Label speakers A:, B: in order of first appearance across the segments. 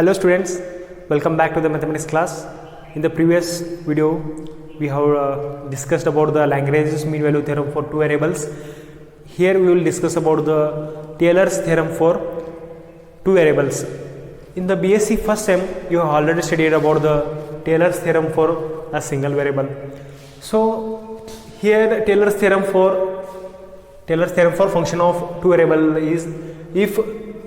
A: Hello students, welcome back to the mathematics class. In the previous video we have discussed about the Lagrange's mean value theorem for two variables. Here we will discuss about the Taylor's theorem for two variables. In the BSc first sem you have already studied about the Taylor's theorem for a single variable. So here Taylor's theorem for function of two variable is if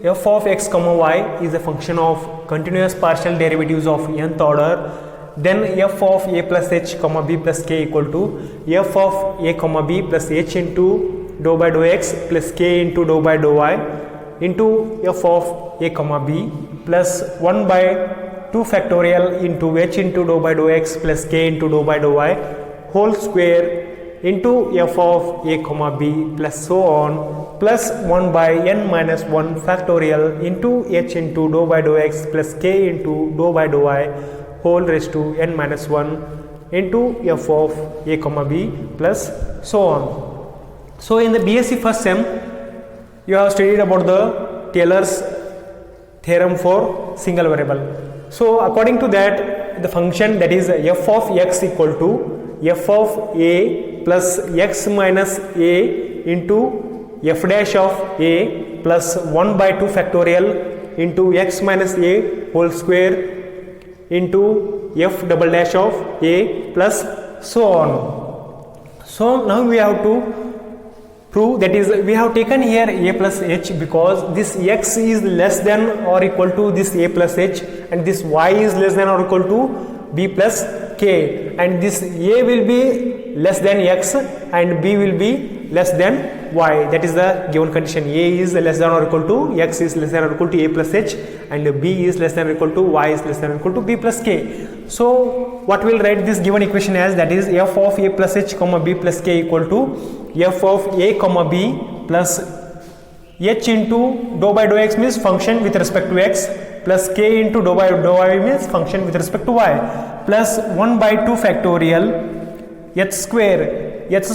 A: f of x comma y is a function of continuous partial derivatives of nth order, then f of a plus h comma b plus k equal to f of a comma b plus h into dou by dou x plus k into dou by dou y into f of a comma b plus 1 by 2 factorial into h into dou by dou x plus k into dou by dou y whole square into f of a comma b plus so on plus 1 by n minus 1 factorial into h into dou by dou x plus k into dou by dou y whole raised to n minus 1 into f of a comma b plus so on. So in the BSc first sem you have studied about the Taylor's theorem for single variable. So according to that, the function that is f of x equal to f of a plus x minus a into f dash of a plus 1 by 2 factorial into x minus a whole square into f double dash of a plus so on. So now we have to prove, that is we have taken here a plus h because this x is less than or equal to this a plus h and this y is less than or equal to b plus k, and this a will be less than x and b will be less than y. That is the given condition. A is less than or equal to x is less than or equal to a plus h and b is less than or equal to y is less than or equal to b plus k. So what we will write this given equation as, that is f of a plus h comma b plus k equal to f of a comma b plus h into dou by dou x means function with respect to x plus k into dou by dou y means function with respect to y plus 1 by 2 factorial h square f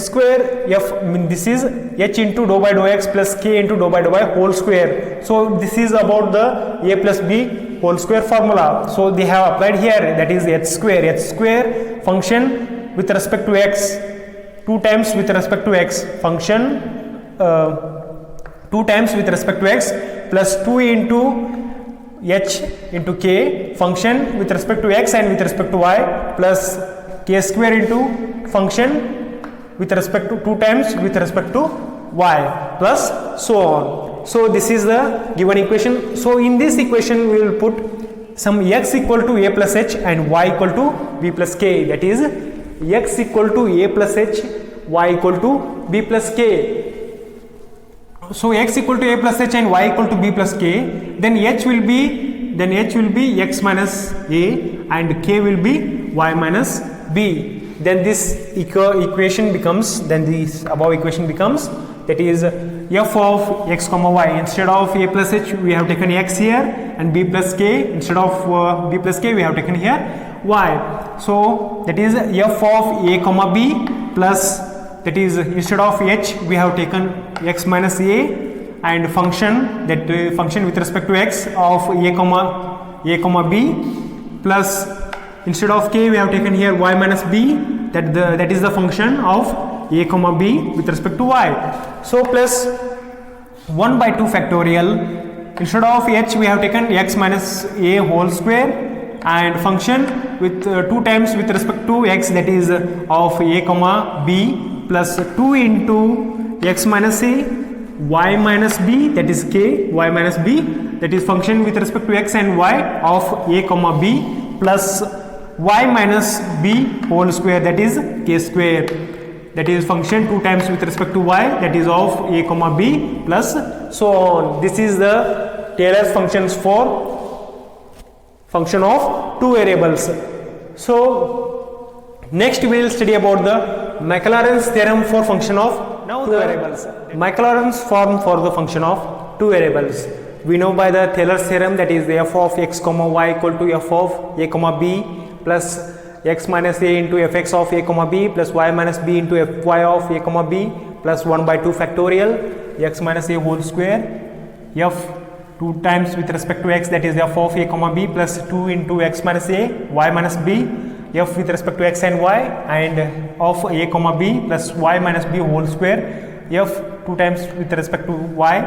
A: this is h into dou by dou x plus k into dou by dou y whole square. So this is about the a plus b whole square formula. So they have applied here, that is h square function with respect to x 2 times with respect to x function 2 times with respect to x plus 2 into h into k function with respect to x and with respect to y plus k square into function with respect to 2 times with respect to y plus so on. So this is the given equation. So in this equation we will put some x equal to a plus h and y equal to b plus k, that is x equal to a plus h, y equal to b plus k. So x equal to a plus h and y equal to b plus k, then h will be x minus a and k will be y minus b. Then this equation becomes, this above equation becomes, that is f of x comma y, instead of a plus h we have taken x here and b plus k, instead of b plus k we have taken here y. So that is f of a comma b plus, that is instead of h we have taken x minus a and function, that function with respect to x of a comma b plus instead of k we have taken here y minus b, that is the function of a comma b with respect to y. So plus 1 by 2 factorial, instead of h we have taken x minus a whole square and function with 2 times with respect to x, that is of a comma b plus 2 into x minus a y minus b, that is k y minus b, that is function with respect to x and y of a comma b plus y minus b whole square, that is k square, that is function 2 times with respect to y, that is of a comma b plus so on. This is the Taylor's functions for function of two variables. So next we will study about the Maclaurin's theorem for function of two variables. Maclaurin's form for the function of two variables. We know by the Taylor's theorem, that is f of x comma y equal to f of a comma b plus x minus a into fx of a comma b plus y minus b into fy of a comma b plus 1 by 2 factorial x minus a whole square f 2 times with respect to x, that is f of a comma b, plus 2 into x minus a, y minus b, f with respect to x and y, and of a comma b plus y minus b whole square, f 2 times with respect to y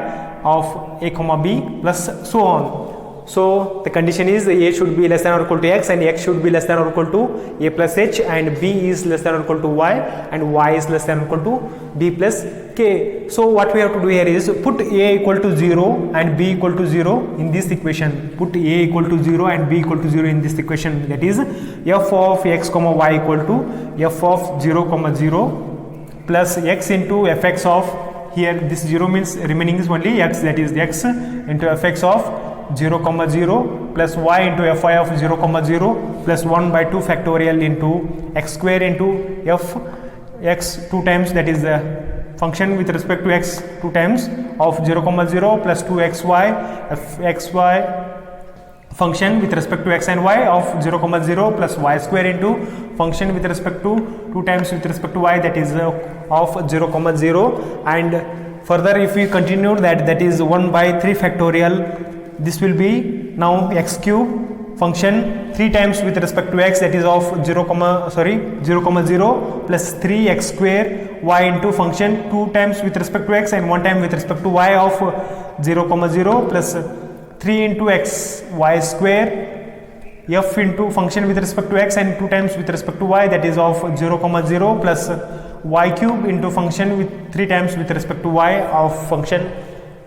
A: of a comma b, plus so on. So the condition is a should be less than or equal to x, and x should be less than or equal to a plus h, and b is less than or equal to y, and y is less than or equal to b plus k. So what we have to do here is put a equal to 0 and b equal to 0 in this equation. Put a equal to 0 and b equal to 0 in this equation. That is f of x comma y equal to f of 0 comma 0 plus x into fx of, here this 0 means remaining is only x, that is x into fx of 0 comma 0 plus y into fy of 0 comma 0 plus 1 by 2 factorial into x square into f x 2 times, that is the function with respect to x 2 times of 0 comma 0 plus 2xy fxy function with respect to x and y of 0 comma 0 plus y square into function with respect to 2 times with respect to y, that is of 0 comma 0, and further if we continue that is 1 by 3 factorial. This will be now x cube function 3 times with respect to x, that is of 0 comma 0 plus 3x square y into function 2 times with respect to x and 1 time with respect to y of 0 comma 0 plus 3 into x y square f into function with respect to x and 2 times with respect to y, that is of 0 comma 0 plus y cube into function with 3 times with respect to y of function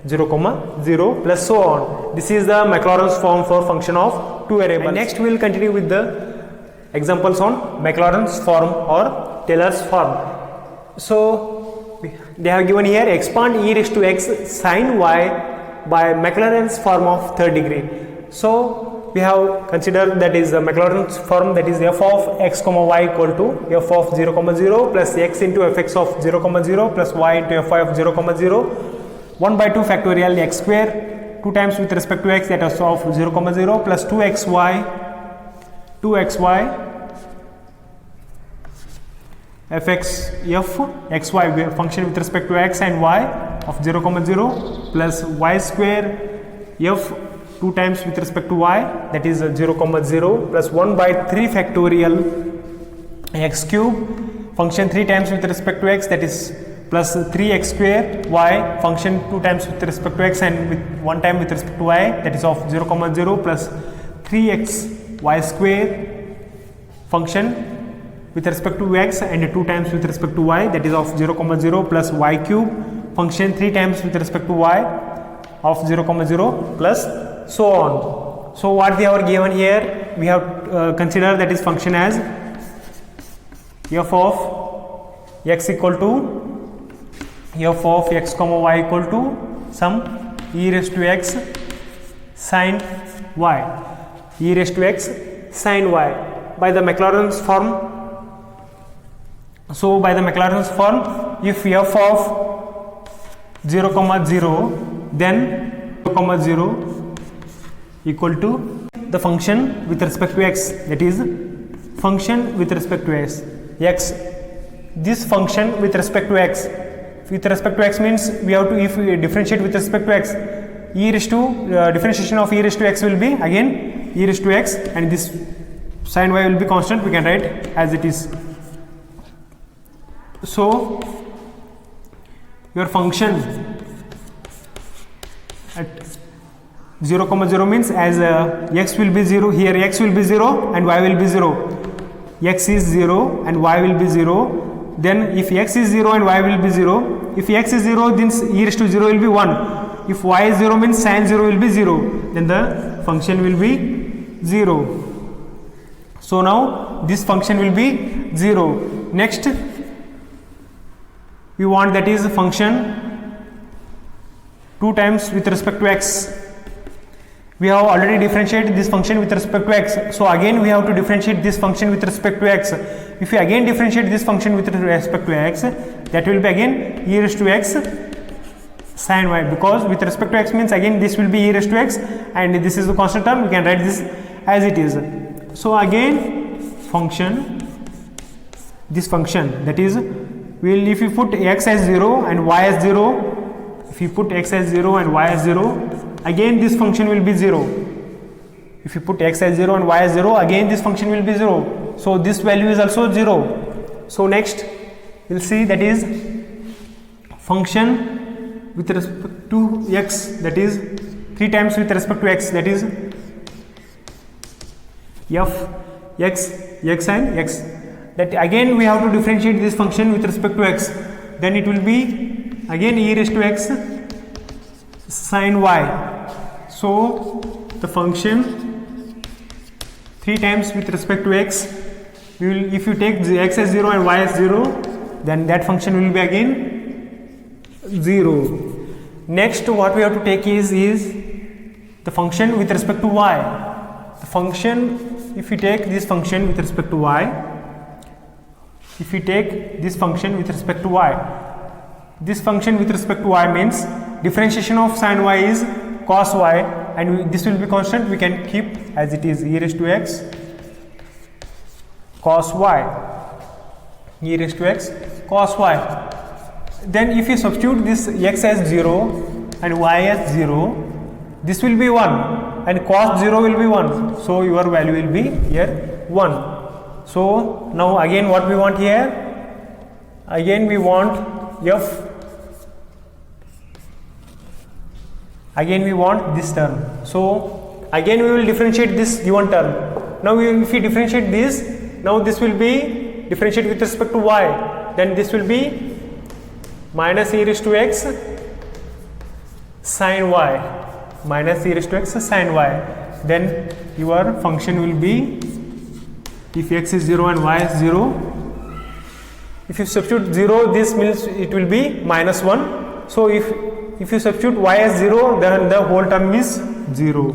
A: 0 comma 0 plus so on. This is the Maclaurin's form for function of two variables. And next we will continue with the examples on Maclaurin's form or Taylor's form. So they have given here expand e raised to x sin y by Maclaurin's form of third degree. So we have considered that is the Maclaurin's form, that is f of x comma y equal to f of 0 comma 0 plus x into fx of 0 comma 0 plus y into fy of 0 comma 0 1 by 2 factorial x square 2 times with respect to x, that is of 0 comma 0 plus 2xy fx f xy function with respect to x and y of 0 comma 0 plus y square f 2 times with respect to y, that is 0 comma 0 plus 1 by 3 factorial x cube function 3 times with respect to x, that is plus 3x square y function 2 times with respect to x and with 1 time with respect to y, that is of 0 comma 0 plus 3x y square function with respect to x and 2 times with respect to y, that is of 0 comma 0 plus y cube function 3 times with respect to y of 0 comma 0 plus so on. So what they are given here, we have considered that is function as f of x equal to f of x comma y equal to some e raised to x sin y, e raised to x sin y by the Maclaurin's form. So by the Maclaurin's form, if f of 0 comma 0 then 0 comma 0 equal to the function with respect to x, that is function with respect to x, this function with respect to x. With respect to x means we have to, if we differentiate with respect to x, e raised to differentiation of e raised to x will be again e raised to x, and this sin y will be constant, we can write as it is. So your function at 0 comma 0 means as x will be 0, here x will be 0 and y will be 0, x is 0 and y will be 0. Then if x is 0 and y will be 0, if x is 0 then e raised to 0 will be 1, if y is 0 means sin 0 will be 0, then the function will be 0. So now this function will be 0. Next we want that is function 2 times with respect to x. We have already differentiated this function with respect to x, so again we have to differentiate this function with respect to x. If we again differentiate this function with respect to x, that will be again e raised to x sin y, because with respect to x means again this will be e raised to x and this is the constant term, we can write this as it is. So again function, this function, that is will, if you put x as 0 and y as 0, if you put x as 0 and y as 0, again this function will be 0. If you put x as 0 and y as 0, again this function will be 0. So this value is also 0. So next we'll see, that is function with respect to x, that is 3 times with respect to x, that is f x, x and x. That again we have to differentiate this function with respect to x. Then it will be again e raised to x sin y. So the function 3 times with respect to x, we will, if you take x as 0 and y as 0, then that function will be again 0. Next what we have to take is the function with respect to y. The function, if you take this function with respect to y, if you take this function with respect to y, this function with respect to y means differentiation of sin y is cos y, and this will be constant, we can keep as it is, e raised to x cos y, e raised to x cos y. Then if you substitute this x as 0 and y as 0, this will be 1 and cos 0 will be 1, so your value will be here 1. So now again what we want here, again we want f, again we want this term. So again we will differentiate this given term. Now if we differentiate this, now this will be differentiate with respect to y, then this will be minus e raised to x sin y, minus e raised to x sin y. Then your function will be, if x is 0 and y is 0, if you substitute 0, this means it will be minus 1. So if you substitute y as 0, then the whole term is 0.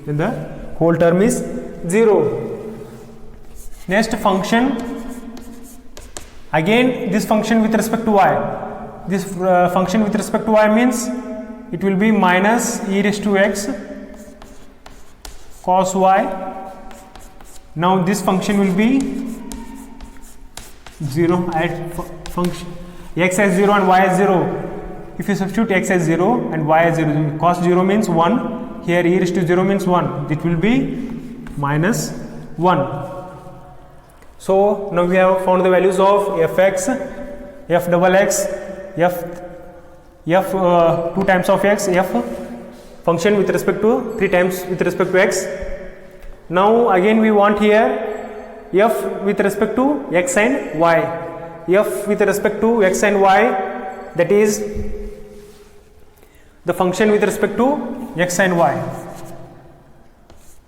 A: Then the whole term is 0. Next function, again this function with respect to y. This function with respect to y means it will be minus e raised to x cos y. Now this function will be 0 at function x as 0 and y as 0. If you substitute x as 0 and y as 0, cos 0 means 1, here e raised to 0 means 1, it will be minus 1. So now we have found the values of fx, f double x, f 2 times of x, f function with respect to 3 times with respect to x. Now again we want here f with respect to x and y, f with respect to x and y, that is the function with respect to x and y,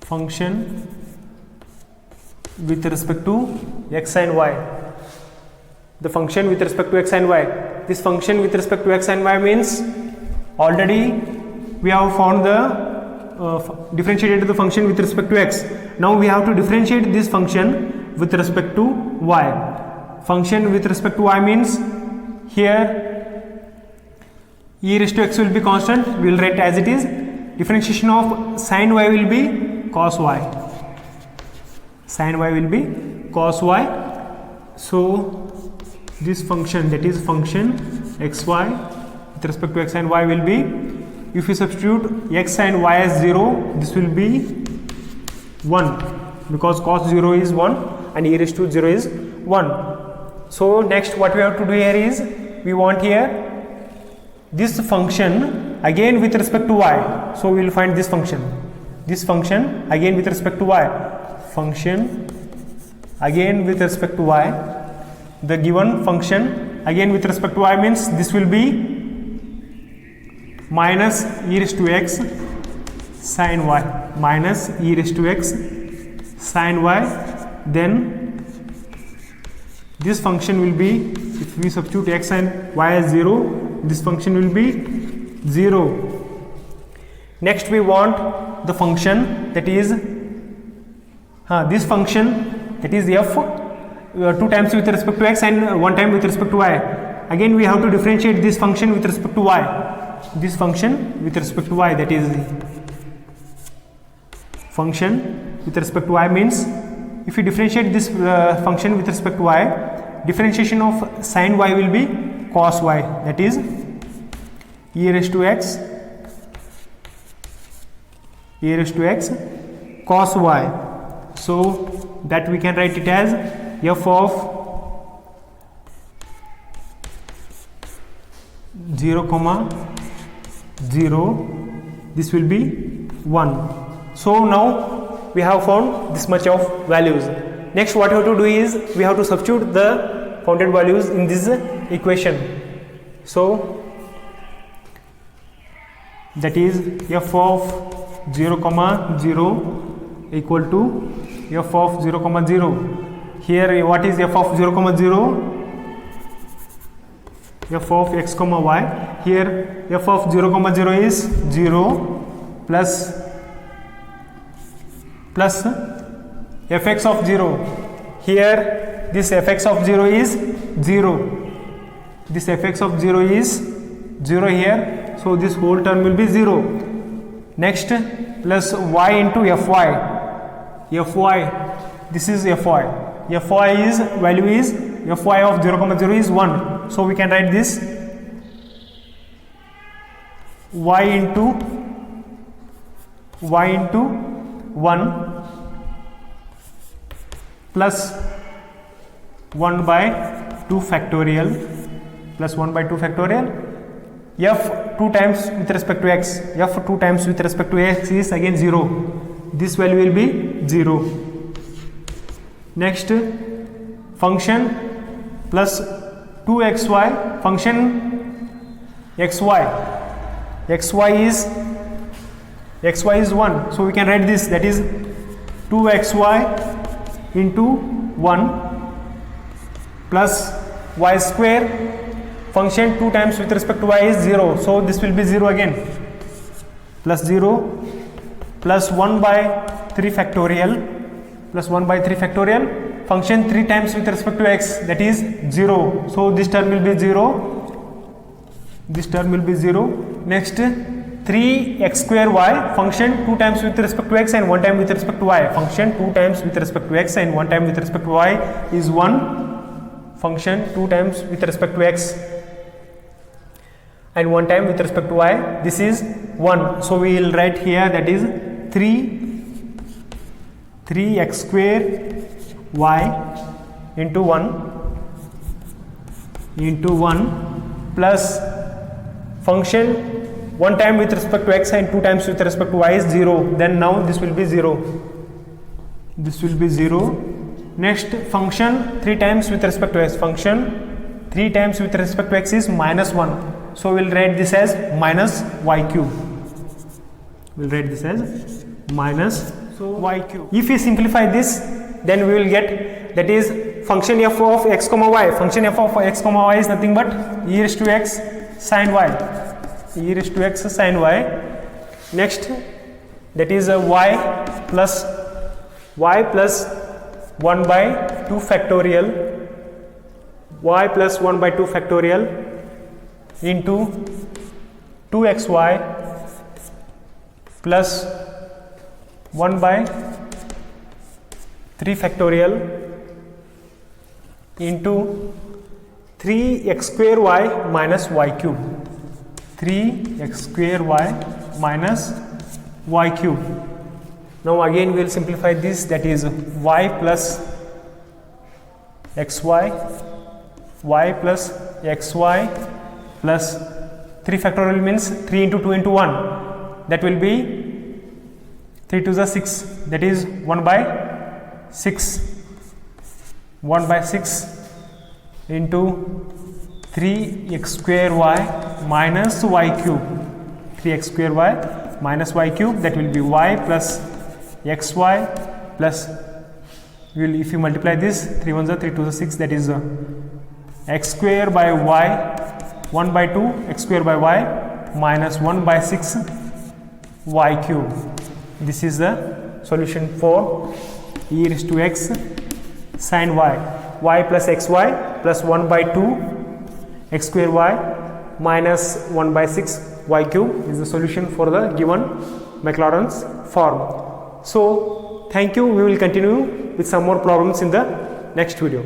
A: function with respect to x and y, the function with respect to x and y. This function with respect to x and y means already we have found the differentiated the function with respect to x. Now we have to differentiate this function with respect to y. Function with respect to y means here e raised to x will be constant, we will write as it is. Differentiation of sin y will be cos y, sin y will be cos y. So this function, that is function xy with respect to x and y will be, if you substitute x and y as 0, this will be 1, because cos 0 is 1 and e raised to 0 is 1. So next what we have to do here is, we want here this function again with respect to y. So we will find this function again with respect to y, function again with respect to y. The given function again with respect to y means this will be minus e raised to x sin y, minus e raised to x sin y. Then this function will be, if we substitute x and y as 0, this function will be 0. Next we want the function, that is this function, that is f 2 times with respect to x and 1 time with respect to y. Again we have to differentiate this function with respect to y, this function with respect to y, that is function with respect to y means, if you differentiate this function with respect to y, differentiation of sin y will be cos y, that is e raised to x e raised to x cos y. So that we can write it as f of 0 comma 0, this will be 1. So now we have found this much of values. Next what we have to do is we have to substitute the founded values in this equation. So that is f of 0 comma 0 equal to f of 0 comma 0. Here what is f of 0 comma 0? F of x comma y. Here f of 0 comma 0 is 0 plus fx of 0. Here this fx of 0 is 0. This fx of 0 is 0 here. So this whole term will be 0. Next plus y into fy. Fy, this is fy. Fy is value is fy of 0 comma 0 is 1. So we can write this y into 1 plus 1 by 2 factorial plus 1 by 2 factorial. F 2 times with respect to x, f 2 times with respect to x is again 0. This value will be 0. Next function plus 2xy, function xy is 1. So we can write this, that is 2xy into 1 plus y square. Function 2 times with respect to y is 0. So this will be 0 again. Plus 0 plus 1 by 3 factorial plus 1 by 3 factorial. Function 3 times with respect to x, that is 0. So this term will be 0. This term will be 0. Next 3x square y, function 2 times with respect to x and 1 time with respect to y. Function 2 times with respect to x and 1 time with respect to y is 1. Function 2 times with respect to x and 1 time with respect to y, this is 1. So we will write here, that is 3x square y into 1 plus function 1 time with respect to x and 2 times with respect to y is 0. Then now this will be 0. This will be 0. Next function 3 times with respect to x. Function 3 times with respect to x is minus 1. So we will write this as minus y cube. We will write this as minus y cube. If we simplify this, then we will get, that is function f of x comma y. Function f of x comma y is nothing but e raised to x sin y. E raised to x sin y. Next, that is y plus 1 by 2 factorial. Y plus 1 by 2 factorial into 2xy plus 1 by 3 factorial into 3x square y minus y cube. 3x square y minus y cube. Now again we will simplify this, that is y plus xy, y plus xy plus 3 factorial means 3 into 2 into 1, that will be 3 to the 6, that is 1 by 6. 1 by 6 into 3x square y minus y cube. 3x square y minus y cube, that will be y plus xy plus, if you multiply this, 3 1s are 3 2s are 6, that is x square by y 1 by 2 x square by y minus 1 by 6 y cube. This is the solution for e raised to x sin y. Y plus xy plus 1 by 2 x square y minus 1 by 6 y cube is the solution for the given Maclaurin's form. So thank you. We will continue with some more problems in the next video.